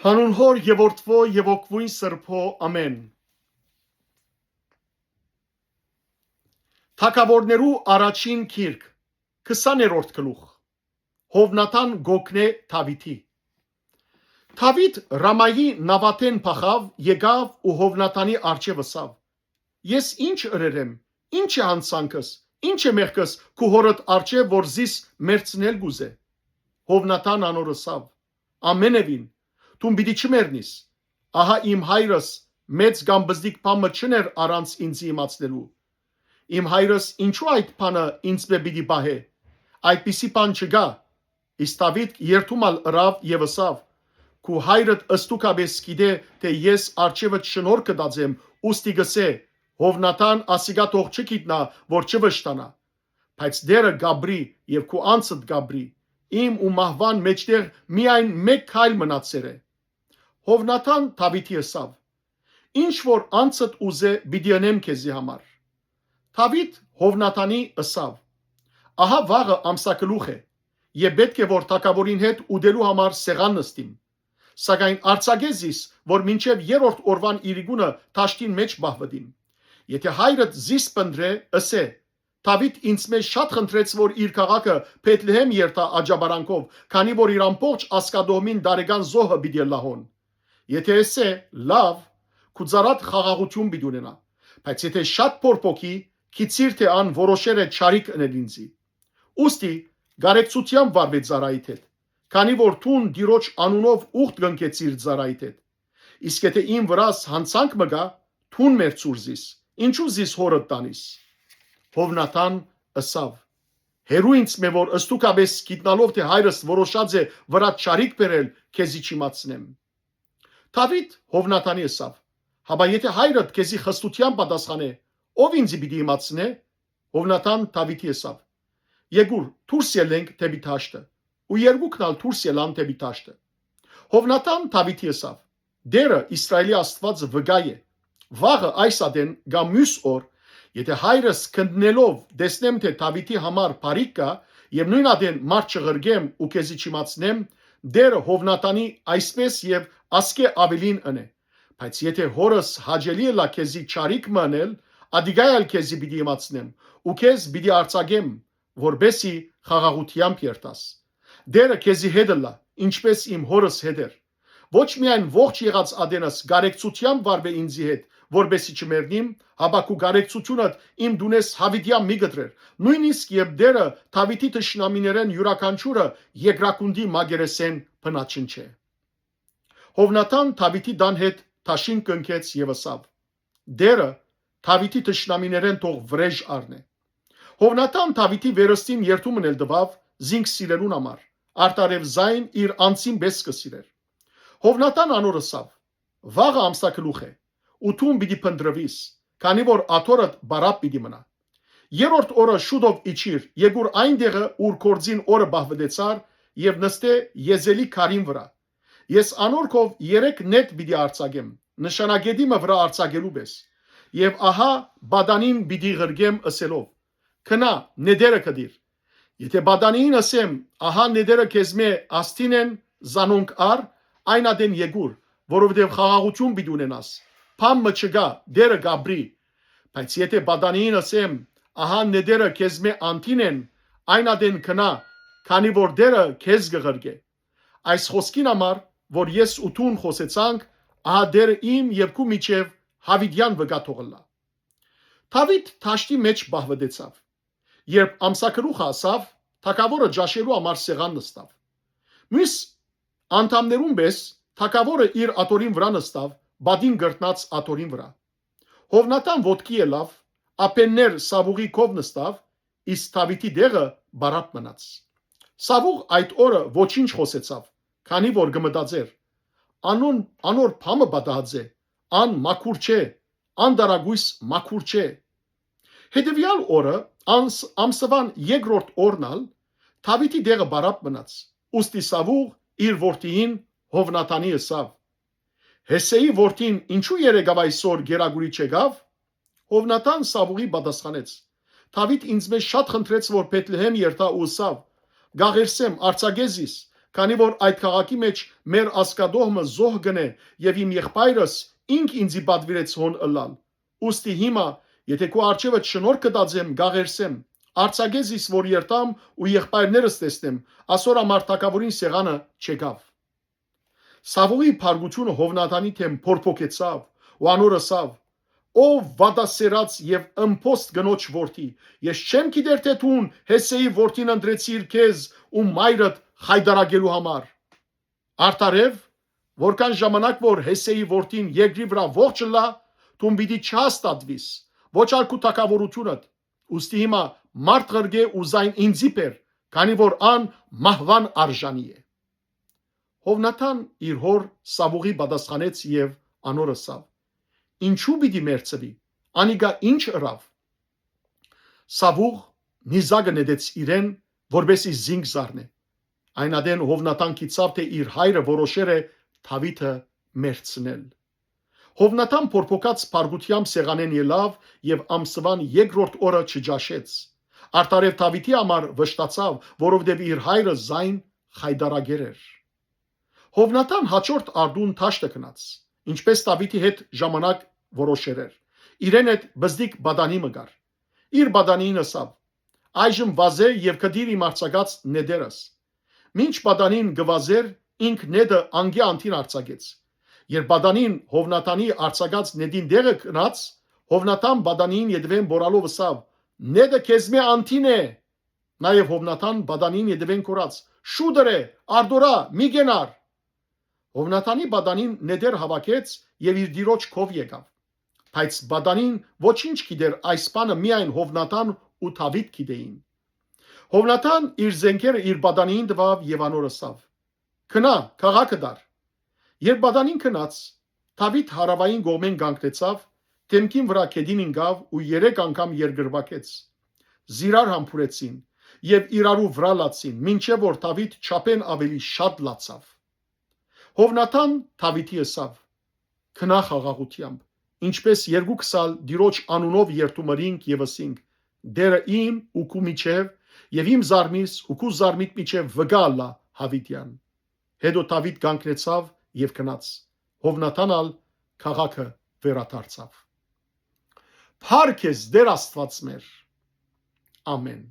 Հանուն Հոր եւ Որդվո եւ Օգվույն Սրբո ամեն։ Թագավորներու առաջին գիրք 20-րդ գլուխ Հովնաթան գոքնե Դավիթի Դավիթ Ռամայի նավատեն փախավ, եկավ ու Հովնաթանի առջև ըսավ. Ես ինչ ըրերեմ, ինչ է հանցանքս, ինչ է մեղքս քու հորդ առջև, որ զիս մերցնել գուզե։ Հովնաթան անոր ըսավ. ամենևին դու պիտի չմեռնիս, ահա իմ հայրս մեծ կամ բզդիկ բանը չներ առանց ինձ իմացնելու։ Իմ հայրս ինչու այդ բանը ինձ պիտի պահե, այդպիսի բան չկա։ Իսկ Դավիթ երթումալ ըրավ եւ ըսավ. քու հայրդ ըստուկաբես գիտե, թե ես առջևդ շնորհ կդածեմ, ուստի գսե Հովնաթան ասիգա թող չգիտնա, որ չվշտանա, բայց դերը գաբրի եւ քու անցդ գաբրի, իմ ու մահվան մեջտեղ միայն մեկ քայլ մնացեր է։ Հովնաթան Դավիթի ըսավ. ինչ որ անցդ ուզե պիտի անեմ քեզի համար։ Դավիթ Հովնաթանի ըսավ. ահա վաղը ամսակլուխ է, եւ պետք է որ թագավորին հետ ուդելու համար սեղան նստիմ, սակայն արցագեզիս, որ մինչև երրորդ օրվան իրիգունը թաշտին մեջ բահվդիմ։ Եթե հայրդ զիս պնդրե, ըսե. Դավիթ ինձ մեջ շատ խնդրեց, որ իր քաղաքը Փեթլեհեմ երթա աջաբարանքով, քանի որ իր ամբողջ ասկադոմին դարեգան զոհը պիտի լահոն։ Եթե էսե, լավ, քուզարատ խաղաղություն պիտի ունենա, բայց եթե շատ փորփոքի, քիծիր թե ան որոշեր է չարիք ընել ինձի։ Ուստի գարեկցությամբ վարվեց Զարայիթ հետ, քանի որ թուն դիրոջ անունով ուխտ գնկեցիր Զարայիթ հետ։ Իսկ եթե իմ վրաս հանցանք մը գա, թուն մերցուր զիս, ինչու զիս հորդ տանիս։ Հովնաթան ըսավ. հերու ինձ մե որ ըստուկաբես գիտնալով թե հայրս որոշած է վրա չարիք բերել, քեզի չիմացնեմ։ Դավիթ Հովնաթանի ըսավ. հաբա եթե հայրդ քեզի խստությամբ պատասխանե, ով ինձ պիտի իմացնե։ Հովնաթան Դավիթի ըսավ. Եգուր դուրս ելենք դեպի դաշտը, ու երկուքն ալ դուրս ելան դեպի դաշտը։ Հովնաթան Դավիթի ըսավ. դերը Իսրայելի Աստվածը վգա է, վաղը այս ադեն կամ մյուս օր, եթե հայրս քննելով դեսնեմ թե Դավիթի համար բարիք կա եւ նույն ադեն մարդ չղրգեմ ու քեզի չիմացնեմ, դերը Հովնաթանի այսպես եւ ասկե ավելին ընե, բայց եթե հորս հաջելի է լա քեզի չարիք մնել, ադիգայալ քեզի պիտի իմացնեմ ու քեզ պիտի արցագեմ, որբեսի խաղաղությամբ երթաս։ Դերը քեզի հետ լա, ինչպես իմ հորս հետ էր։ Ոչ միայն ողջ եղած ադենս գարեկցությամբ վարվե ինձի հետ, որբեսի չմեռնիմ, հաբա քու գարեկցությունդ իմ դունես հավիտյան մի գտրեր, նույնիսկ եւ դերը Դավիթի թշնամիներեն յուրաքանչյուրը երկրակունդի մագերեսեն բնաչին չէ։ Հովնաթան Դավիթի դան հետ թաշին կնքեց եւ ըսավ. դերը Դավիթի թշնամիներեն թող վրեժ առնե։ Հովնաթան Դավիթի վերստին երթումն էլ տվավ զինք սիրելուն համար, արտարև զայն իր անձին բես կսիրեր։ Հովնաթան անոր ըսավ. վաղը ամսակլուխ է, ու թուն պիտի փնտրվիս, քանի որ աթորդ բարապ պիտի մնա։ Երրորդ օրը շուտով իջիր, եկուր այն տեղը, ուր կորձին օրը բահվդեցար եւ նստե Եզելի քարին վրա։ Ես անորքով 3 նետ պիտի արցագեմ, նշանագետի մը վրա արցագելու պես, եւ ահա բադանին պիտի ղրգեմ ըսելով. քնա, նեդերը կդիր։ Եթե բադանին ասեմ, ահա նեդերը քեզ մե աստին են զանոնք առ, այն ադեն եկուր, որովհետեւ խաղաղություն պիտի ունենաս։ Փամ մը չգա, դերը գաբրի, բայց եթե բադանին ասեմ, ահա նեդերը քեզ մե անտին են, այն ադեն քնա, քանի որ դերը քեզ գղրգե։ Այս խոսքին համար, որ ես ու տուն խոսեցանք, ահա դերը իմ եւ քու միջև հավիտյան վգա թողլա։ Դավիթ թաշտի մեջ բահվդեցավ։ Երբ ամսակրուխը ասավ, թագավորը ճաշելու համար սեղան նստավ։ Մյուս անդամներուն պես թագավորը իր աթորին վրա նստավ, բադին գրտնած աթորին վրա։ Հովնաթան ոտքի ելավ, ապեններ Սավուղի կով նստավ, իսկ Դավիթի դեղը բարապ մնաց։ Սավուղ այդ օրը ոչինչ խոսեցավ, քանի որ գմտածեր. անոր փամը բադահած է, ան մաքուր չէ, ան դարագույս մաքուր չէ։ Հետևյալ օրը ամսվան երկրորդ օրնալ Դավիթի դեղը բարապ մնաց, ուստի Սավուղ իր որդին Հովնաթանի ըսավ. Հեսեի որդին ինչու երեգավ այսօր գերագուրի չեկավ։ Հովնաթան Սավուղի պատասխանեց. Դավիթ ինձ մեզ շատ խնդրեց, որ Փեթլեհեմ երթա ու ըսավ. գաղերսեմ արցագեզիս, քանի որ այդ քաղաքի մեջ մեր ասկադոհմը զոհ գնե եւ իմ եղբայրս ինք ինձի պատվիրեց հոն ըլլալ։ Ուստի հիմա, եթե քո արջևը շնորհ կդածեմ, գաղերսեմ, արցագեզ իս որ երտամ ու եղբայրներս տեսնեմ, ասոր ամարտակավորին սեղանը չեկավ։ Սավուղի փարգությունը Հովնատանի թեմ փորփոքեցավ ու անոր ասավ. Ով վադասերած եւ ըմփոստ գնոջ որդի, ես չեմ գիտեր թե տուն Հեսեի որդին ընտրեցիր քեզ ու մայրդ խայդարագելու համար։ Արդարև, որքան ժամանակ որ Հեսեի որդին երկրի վրա ողջ լա, դու պիտի չհաստատվիս, ոչ ալ քու թակավորությունդ, ուստի հիմա մարդ ղրգե ու զայն ինձի պեր, քանի որ ան մահվան արժանի է։ Հովնատան իր հոր Սավուղի պատասխանեց եւ անոր ասավ. Ինչու պիտի մերցվի, անիգա ինչ ըրավ։ Սավուղ նիզակը նետեց իրեն, որբեսի զինք զարնե։ Այն ադեն Հովնատան գիտավ, թե իր հայրը որոշեր է Դավիթը մերցնել։ Հովնատան փորփոքած փարգությամբ սեղանեն ելավ եւ ամսվան երկրորդ օրը չջաշեց։ Արտարև Դավիթի համար վշտացավ, որովհետեւ իր հայրը զայն խայդարագեր էր։ Հովնատան հաջորդ արդուն թաշտը գնաց, ինչպես Դավիթի հետ ժամանակ որոշեր էր։ Իրեն հետ բզդիկ բադանի մգար։ Իր բադանին ասավ. այժմ վազե եւ կդիր իմ արցակած նեդերս։ Մինչ բադանին գվազեր, ինք նեդը անգի անտին արցակեց։ Երբ բադանին Հովնատանի արցակած նեդին դեղը գնաց, Հովնատան բադանին յետվեն բորալով ասավ. նեդը քեզմե անտին է։ Նաեւ Հովնատան բադանին յետվեն կորած. շուդր է, արդորա, մի գենար։ Հովնատանի բադանին նեդեր հավաքեց եւ իր դիրոջ քով եկավ։ Բայց բադանին ոչինչ գիտեր այս բանը միայն Հովնատան ու Դավիթ գիտեին։ Հովնատան իր զենքերը իր բադանին տվավ եւ անոր ասավ. Քնա, քաղաքը դար։ Երբ բադանին քնաց, Դավիթ հարավային կողմեն գանկնեցավ, դեմքին վրա քեդին ինգավ ու 3 անգամ երկրվակեց։ Զիրար համբուրեցին եւ իրարու վրա լացին, մինչեւ որ Դավիթ չափեն ավելի շատ լացավ։ Հովնատան Դավիթի ասավ. քնա խաղաղությամբ, ինչպես երկու քսալ դիրոջ անունով երթումրինք եւ ասինք. դերը իմ ու քու միջև եւ իմ զարմիս ու քու զարմիտ միջև վգալա Հավիտյան։ Հետո Դավիթ գանկնեցավ եւ քնաց։ Հովնատանալ քաղաքը վերադարձավ։ Փառք ես Տեր Աստված մեր։ Ամեն։